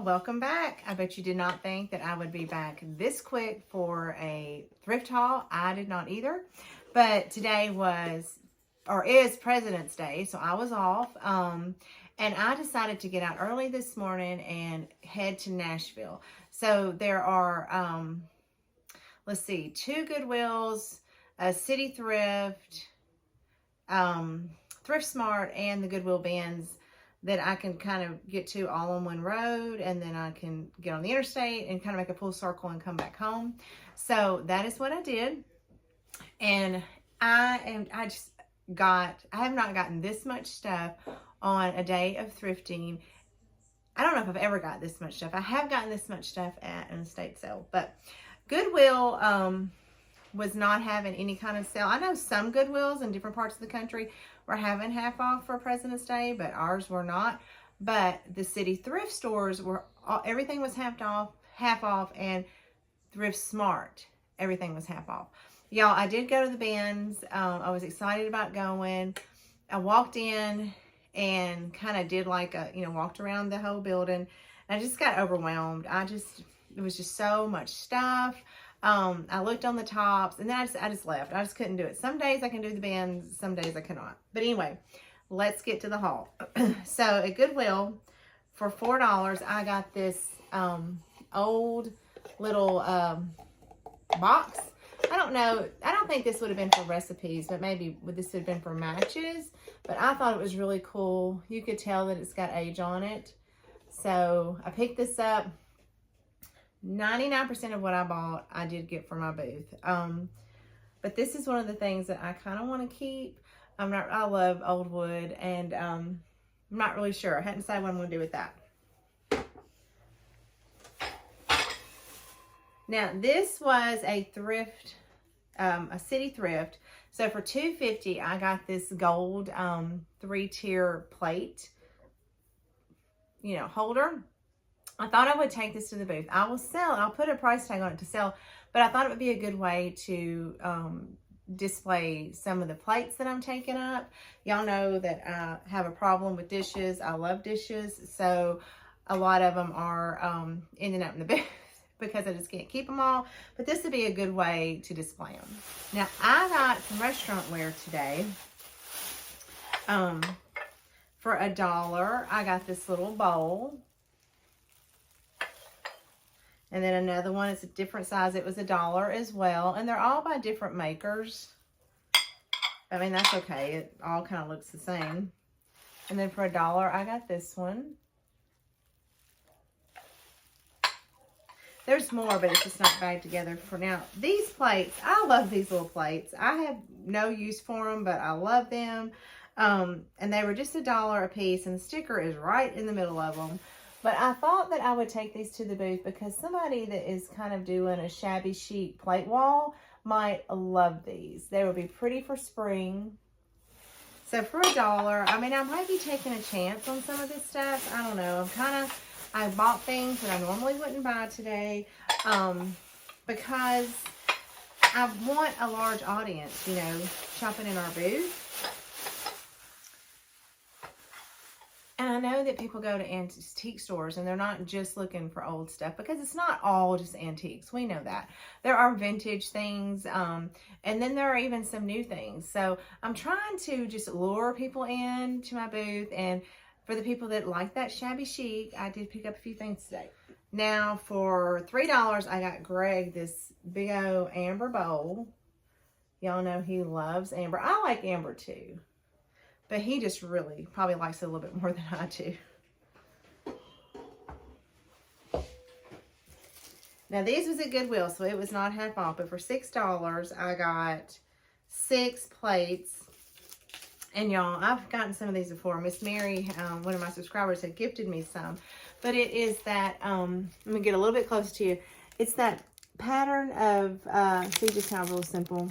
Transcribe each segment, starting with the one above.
welcome back. I bet you did not think that I would be back this quick for a thrift haul. I did not either. But today is President's Day, so I was off. And I decided to get out early this morning and head to Nashville. So there are, let's see, 2 Goodwills, a City Thrift, Thrift Smart, and the Goodwill bins that I can kind of get to all on one road, and then I can get on the interstate and kind of make a full circle and come back home. So that is what I did. And I have not gotten this much stuff on a day of thrifting. I don't know if I've ever got this much stuff. I have gotten this much stuff at an estate sale, but Goodwill was not having any kind of sale. I know some Goodwills in different parts of the country were having half off for President's Day, but ours were not. But the city thrift stores everything was half off, and Thrift Smart, everything was half off. Y'all, I did go to the bins. I was excited about going. I walked in and kind of did like walked around the whole building. I just got overwhelmed. It was just so much stuff. I looked on the tops, and then I just left. I just couldn't do it. Some days I can do the bins, some days I cannot. But anyway, let's get to the haul. So at Goodwill, for $4, I got this old little box. I don't know. I don't think this would have been for recipes, but maybe this would have been for matches. But I thought it was really cool. You could tell that it's got age on it. So I picked this up. 99% of what I bought, I did get for my booth. But this is one of the things that I kind of want to keep. I love old wood, and I'm not really sure. I hadn't decided what I'm going to do with that. Now, this was a thrift, a city thrift. So for $2.50, I got this gold 3-tier plate, holder. I thought I would take this to the booth. I'll put a price tag on it to sell, but I thought it would be a good way to display some of the plates that I'm taking up. Y'all know that I have a problem with dishes. I love dishes, so a lot of them are ending up in the booth because I just can't keep them all, but this would be a good way to display them. Now, I got some restaurant ware today. For $1, I got this little bowl. And then another one, it's a different size. It was $1 as well. And they're all by different makers. I mean, that's okay. It all kind of looks the same. And then for $1, I got this one. There's more, but it's just not bagged together for now. These plates, I love these little plates. I have no use for them, but I love them. And they were just $1 a piece, and the sticker is right in the middle of them. But I thought that I would take these to the booth because somebody that is kind of doing a shabby chic plate wall might love these. They would be pretty for spring. So for $1, I mean, I might be taking a chance on some of this stuff. I don't know. I bought things that I normally wouldn't buy today because I want a large audience, shopping in our booth. And I know that people go to antique stores and they're not just looking for old stuff, because it's not all just antiques. We know that. There are vintage things, and then there are even some new things. So I'm trying to just lure people in to my booth, and for the people that like that shabby chic, I did pick up a few things today. Now for $3, I got Greg this big old amber bowl. Y'all know he loves amber. I like amber too. But he just really probably likes it a little bit more than I do. Now, these was at Goodwill, so it was not half off. But for $6, I got 6 plates. And y'all, I've gotten some of these before. Miss Mary, one of my subscribers, had gifted me some. But it is that, let me get a little bit closer to you. It's that pattern of, see just how real simple,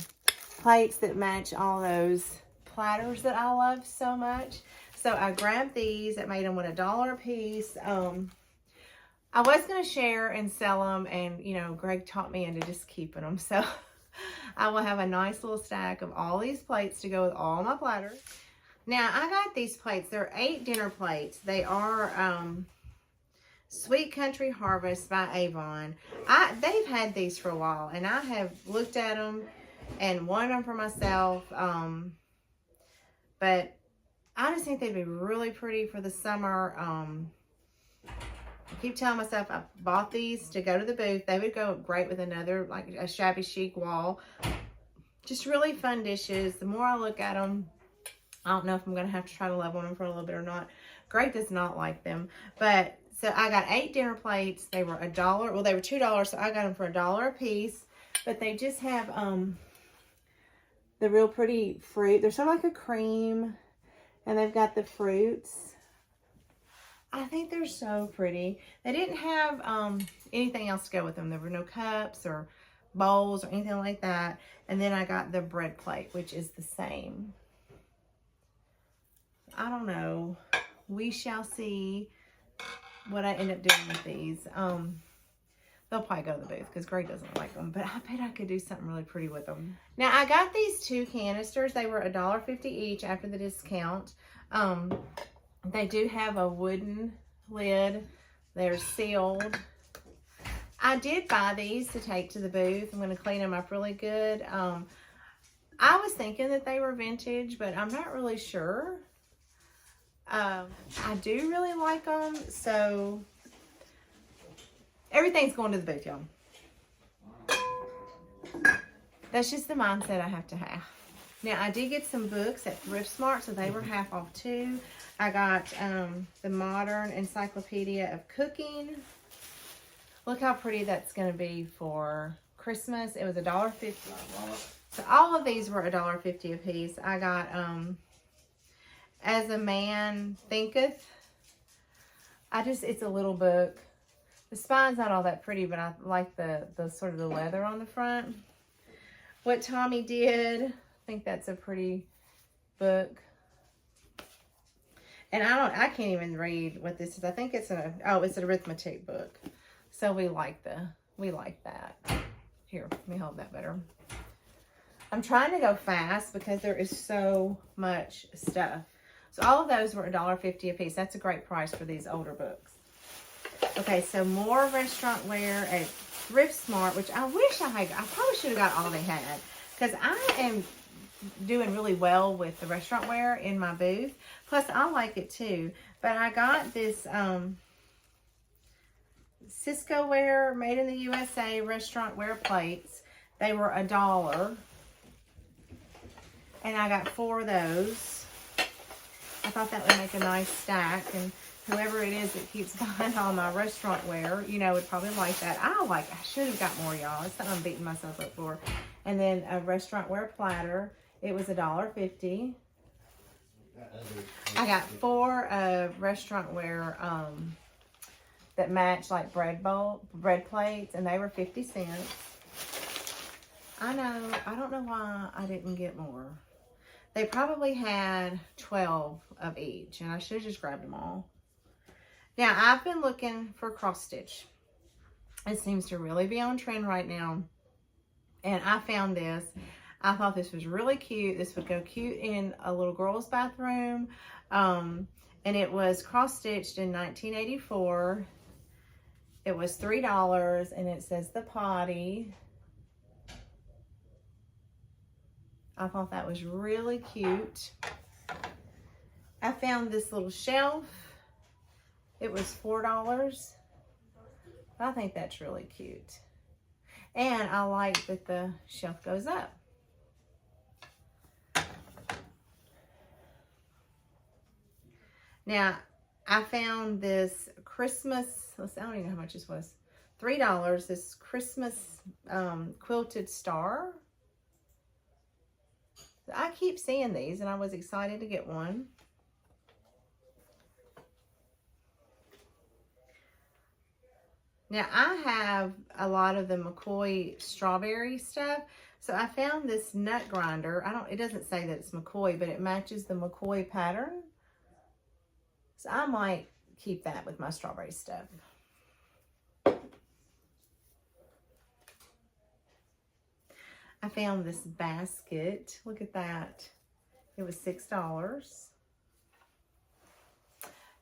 plates that match all those platters that I love so much. So I grabbed these. It made them with $1 a piece. I was going to share and sell them, and Greg taught me into just keeping them. So I will have a nice little stack of all these plates to go with all my platters. Now I got these plates. They're 8 dinner plates. They are Sweet Country Harvest by Avon. They've had these for a while, and I have looked at them and wanted them for myself. But I just think they'd be really pretty for the summer. I keep telling myself I bought these to go to the booth. They would go great with another, like a shabby chic wall. Just really fun dishes. The more I look at them, I don't know if I'm going to have to try to love on them for a little bit or not. Greg does not like them. But, so I got 8 dinner plates. They were $1. Well, they were $2, so I got them for $1 a piece. But they just have the real pretty fruit. They're sort of like a cream. And they've got the fruits. I think they're so pretty. They didn't have anything else to go with them. There were no cups or bowls or anything like that. And then I got the bread plate, which is the same. I don't know. We shall see what I end up doing with these. They'll probably go to the booth because Greg doesn't like them. But I bet I could do something really pretty with them. Now, I got these 2 canisters. They were $1.50 each after the discount. They do have a wooden lid. They're sealed. I did buy these to take to the booth. I'm going to clean them up really good. I was thinking that they were vintage, but I'm not really sure. I do really like them, so everything's going to the booth, y'all. That's just the mindset I have to have. Now, I did get some books at Thrift Smart, so they were half off too. I got the Modern Encyclopedia of Cooking. Look how pretty that's going to be for Christmas. It was $1.50. So all of these were $1.50 a piece. I got As a Man Thinketh. It's a little book. The spine's not all that pretty, but I like the sort of the leather on the front. What Tommy Did. I think that's a pretty book. And I can't even read what this is. I think it's it's an arithmetic book. So we like that. Here, let me hold that better. I'm trying to go fast because there is so much stuff. So all of those were $1.50 a piece. That's a great price for these older books. Okay, so more restaurant ware at Thrift Smart, which I wish I probably should have got all they had, because I am doing really well with the restaurant ware in my booth. Plus, I like it too. But I got this Cisco ware, made in the USA restaurant ware plates. They were $1. And I got 4 of those. I thought that would make a nice stack. And whoever it is that keeps buying all my restaurant ware, would probably like that. I should have got more, y'all. It's something I'm beating myself up for. And then a restaurant ware platter. It was $1.50. I got 4 restaurant ware that match like bread plates, and they were 50 cents. I know. I don't know why I didn't get more. They probably had 12 of each, and I should have just grabbed them all. Now, I've been looking for cross stitch. It seems to really be on trend right now. And I found this. I thought this was really cute. This would go cute in a little girl's bathroom. And it was cross stitched in 1984. It was $3, and it says The Potty. I thought that was really cute. I found this little shelf. It was $4. I think that's really cute. And I like that the shelf goes up. Now, I found this Christmas, I don't even know how much this was. $3, this Christmas quilted star. I keep seeing these, and I was excited to get one. Now, I have a lot of the McCoy strawberry stuff. So I found this nut grinder. It doesn't say that it's McCoy, but it matches the McCoy pattern. So I might keep that with my strawberry stuff. I found this basket. Look at that. It was $6.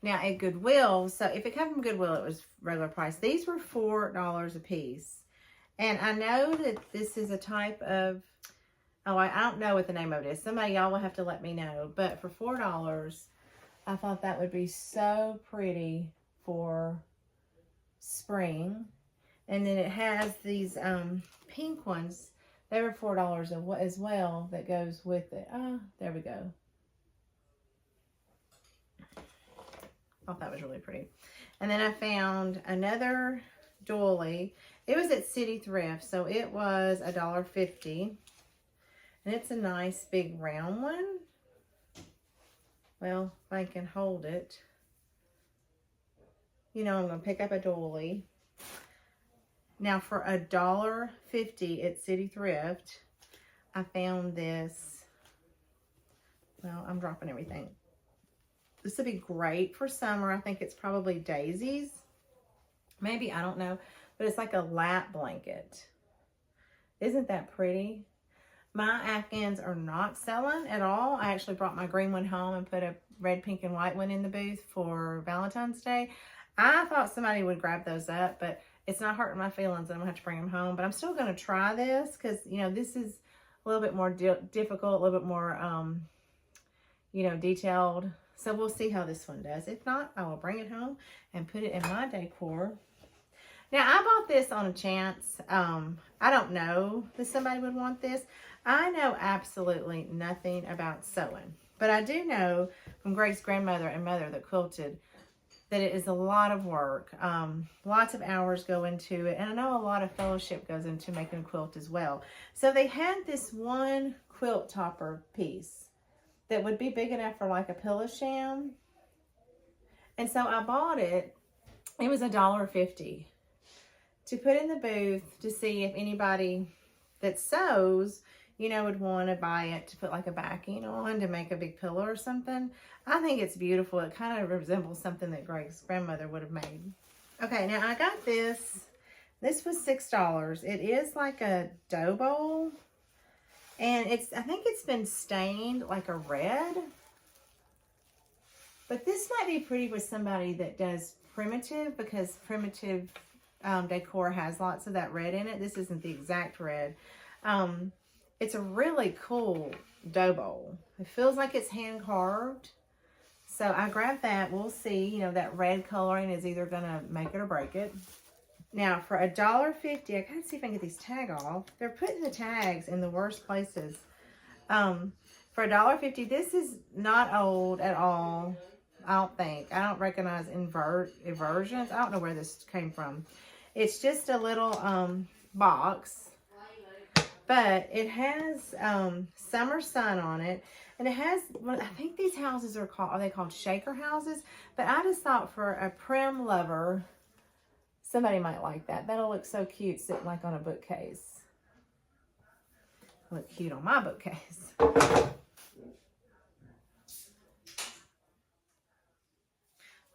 Now at Goodwill, so if it come from Goodwill, it was regular price. These were $4 a piece. And I know that this is a type of, oh, I don't know what the name of it is. Somebody, y'all will have to let me know. But for $4, I thought that would be so pretty for spring. And then it has these pink ones. They were $4 as well that goes with it. Oh, there we go. Thought that was really pretty. And then I found another doily. It was at City Thrift, so it was $1.50. And it's a nice big round one. Well, if I can hold it. You know, I'm going to pick up a doily. Now for $1.50 at City Thrift, I found this. Well, I'm dropping everything. This would be great for summer. I think it's probably daisies. Maybe, I don't know. But it's like a lap blanket. Isn't that pretty? My Afghans are not selling at all. I actually brought my green one home and put a red, pink, and white one in the booth for Valentine's Day. I thought somebody would grab those up, but it's not hurting my feelings. I'm going to have to bring them home. But I'm still going to try this because, you know, this is a little bit more difficult, a little bit more, you know, detailed. So we'll see how this one does. If not, I will bring it home and put it in my decor. Now, I bought this on a chance. I don't know that somebody would want this. I know absolutely nothing about sewing. But I do know from Greg's grandmother and mother that quilted that it is a lot of work. Lots of hours go into it. And I know a lot of fellowship goes into making a quilt as well. So they had this one quilt topper piece that would be big enough for like a pillow sham. And so I bought it. It was $1.50 to put in the booth to see if anybody that sews, you know, would want to buy it to put like a backing on to make a big pillow or something. I think it's beautiful. It kind of resembles something that Greg's grandmother would have made. Okay, now I got this. This was $6. It is like a dough bowl. And I think it's been stained like a red. But this might be pretty with somebody that does primitive, because primitive decor has lots of that red in it. This isn't the exact red. It's a really cool dough bowl. It feels like it's hand carved. So I grabbed that. We'll see, you know, that red coloring is either going to make it or break it. Now, for $1.50, I gotta see if I can get these tag off. They're putting the tags in the worst places. For $1.50, this is not old at all, I don't think. I don't recognize inversions. I don't know where this came from. It's just a little box, but it has summer sun on it. And it has, well, I think these houses are they called shaker houses? But I just thought for a prim lover, somebody might like that. That'll look so cute sitting like on a bookcase. Look cute on my bookcase.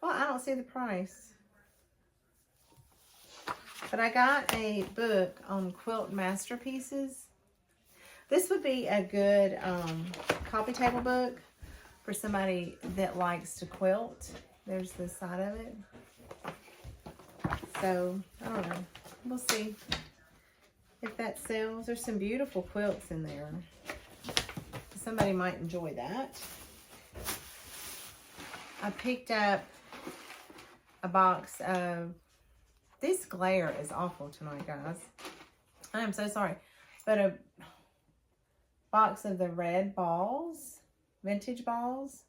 Well, I don't see the price. But I got a book on quilt masterpieces. This would be a good coffee table book for somebody that likes to quilt. There's the side of it. So, I don't know. We'll see if that sells. There's some beautiful quilts in there. Somebody might enjoy that. I picked up a box of... This glare is awful tonight, guys. I am so sorry. But a box of the red balls. Vintage balls.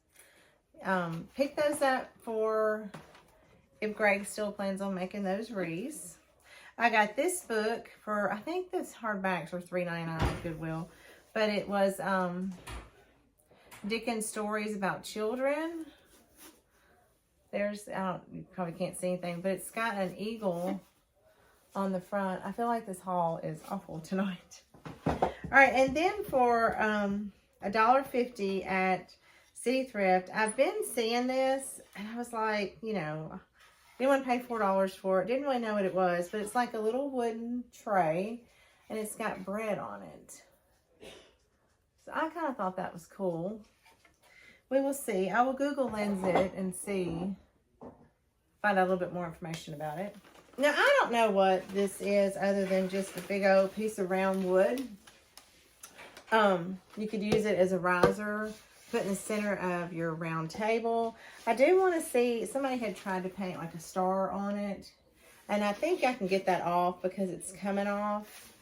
Picked those up for... if Greg still plans on making those wreaths. I got this book for, I think this hardbacks were $3.99 at Goodwill. But it was Dickens stories about children. There's, you probably can't see anything, but it's got an eagle on the front. I feel like this haul is awful tonight. All right, and then for $1.50 at City Thrift, I've been seeing this, and I was like, you know, didn't want to pay $4 for it. Didn't really know what it was, but it's like a little wooden tray, and it's got bread on it. So I kind of thought that was cool. We will see. I will Google lens it and see find out a little bit more information about it. Now, I don't know what this is other than just a big old piece of round wood. You could use it as a riser, put in the center of your round table. I do want to see, somebody had tried to paint like a star on it. And I think I can get that off because it's coming off.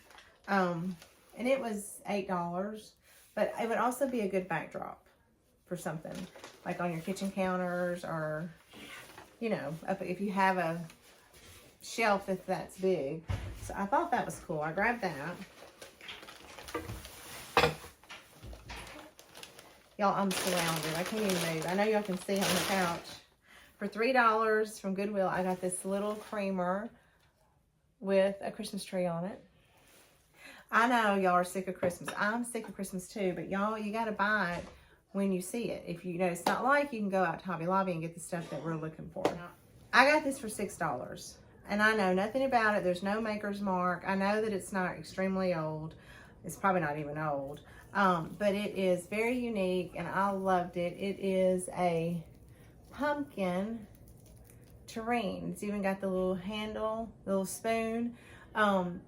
And it was $8. But it would also be a good backdrop for something. Like on your kitchen counters or, you know, if you have a shelf that's big. So I thought that was cool. I grabbed that. Y'all, I'm surrounded. I can't even move. I know y'all can see on the couch. For $3 from Goodwill, I got this little creamer with a Christmas tree on it. I know y'all are sick of Christmas. I'm sick of Christmas too, but y'all, you got to buy it when you see it. If you know it's not like, you can go out to Hobby Lobby and get the stuff that we're looking for. I got this for $6, and I know nothing about it. There's no maker's mark. I know that it's not extremely old. It's probably not even old. But it is very unique, and I loved it. It is a pumpkin terrine. It's even got the little handle, the little spoon.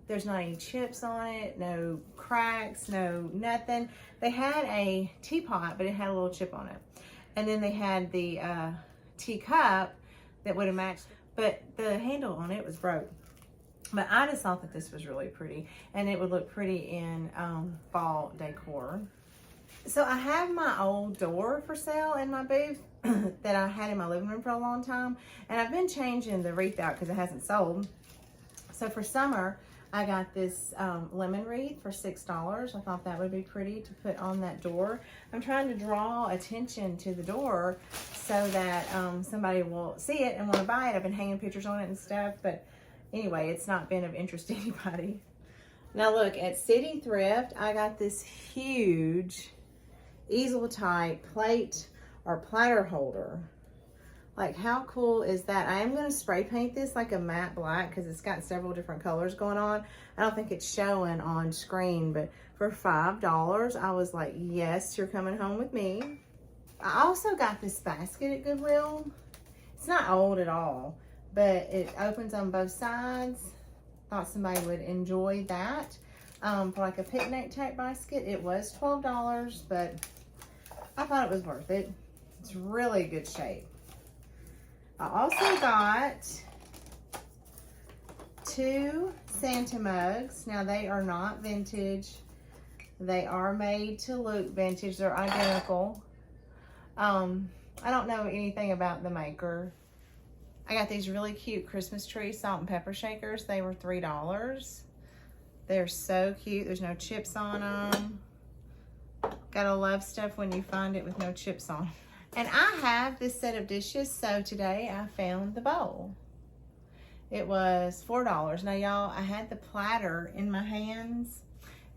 There's not any chips on it, no cracks, no nothing. They had a teapot, but it had a little chip on it. And then they had the teacup that would have matched, but the handle on it was broke. But I just thought that this was really pretty, and it would look pretty in fall decor. So I have my old door for sale in my booth that I had in my living room for a long time, and I've been changing the wreath out because it hasn't sold. So for summer, I got this lemon wreath for $6. I thought that would be pretty to put on that door. I'm trying to draw attention to the door so that somebody will see it and want to buy it. I've been hanging pictures on it and stuff, but anyway, it's not been of interest to anybody. Now look, at City Thrift, I got this huge easel type plate or platter holder. Like, how cool is that? I am going to spray paint this like a matte black because it's got several different colors going on. I don't think it's showing on screen, but for $5, I was like, yes, you're coming home with me. I also got this basket at Goodwill. It's not old at all, but it opens on both sides. Thought somebody would enjoy that. For like a picnic type basket, it was $12, but I thought it was worth it. It's really good shape. I also got 2 Santa mugs. Now they are not vintage. They are made to look vintage. They're identical. I don't know anything about the maker. I got these really cute Christmas tree salt and pepper shakers. They were $3. They're so cute. There's no chips on them. Gotta love stuff when you find it with no chips on. And I have this set of dishes, so today I found the bowl. It was $4. Now y'all, I had the platter in my hands.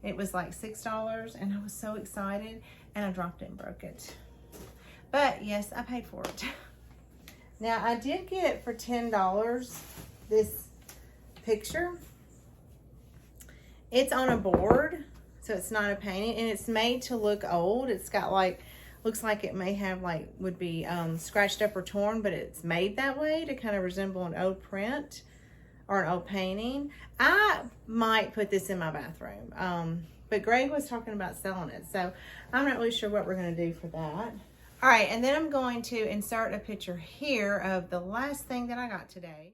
It was like $6, and I was so excited, and I dropped it and broke it. But yes, I paid for it. Now I did get for $10 this picture. It's on a board, so it's not a painting, and it's made to look old. It's got like, looks like it may have like, would be scratched up or torn, but it's made that way to kind of resemble an old print or an old painting. I might put this in my bathroom, but Greg was talking about selling it, so I'm not really sure what we're gonna do for that. All right, and then I'm going to insert a picture here of the last thing that I got today.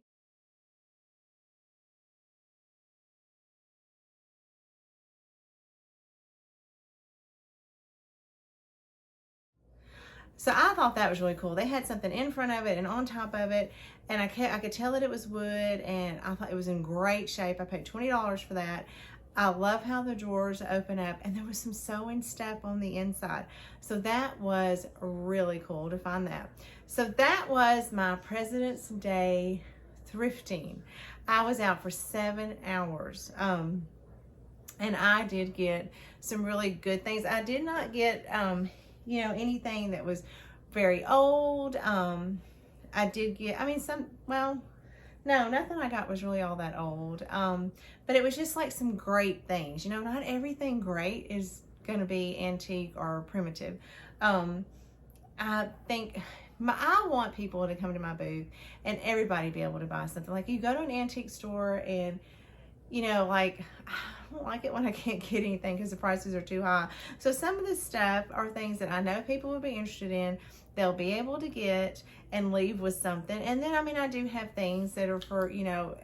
So I thought that was really cool. They had something in front of it and on top of it, and I could tell that it was wood, and I thought it was in great shape. I paid $20 for that. I love how the drawers open up, and there was some sewing stuff on the inside. So that was really cool to find that. So that was my President's Day thrifting. I was out for 7 hours, and I did get some really good things. I did not get you know, anything that was very old. I did get, I mean, well, no, nothing I got was really all that old. But it was just like some great things. You know, not everything great is going to be antique or primitive. I think I want people to come to my booth and everybody be able to buy something. Like, you go to an antique store and, you know, like, I don't like it when I can't get anything because the prices are too high. So some of this stuff are things that I know people would be interested in. They'll be able to get and leave with something. And then, I mean, I do have things that are for, you know,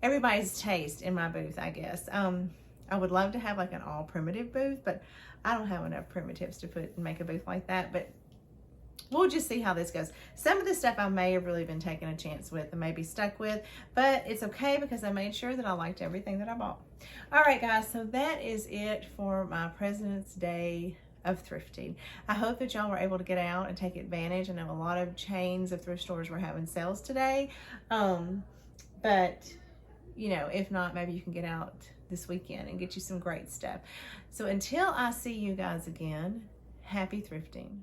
everybody's taste in my booth, I guess. I would love to have like an all primitive booth, but I don't have enough primitives to put and make a booth like that. But we'll just see how this goes. Some of the stuff I may have really been taking a chance with and maybe stuck with, but it's okay because I made sure that I liked everything that I bought. All right, guys, so that is it for my President's Day of thrifting. I hope that y'all were able to get out and take advantage. I know a lot of chains of thrift stores were having sales today, but you know, if not, maybe you can get out this weekend and get you some great stuff. So until I see you guys again, happy thrifting.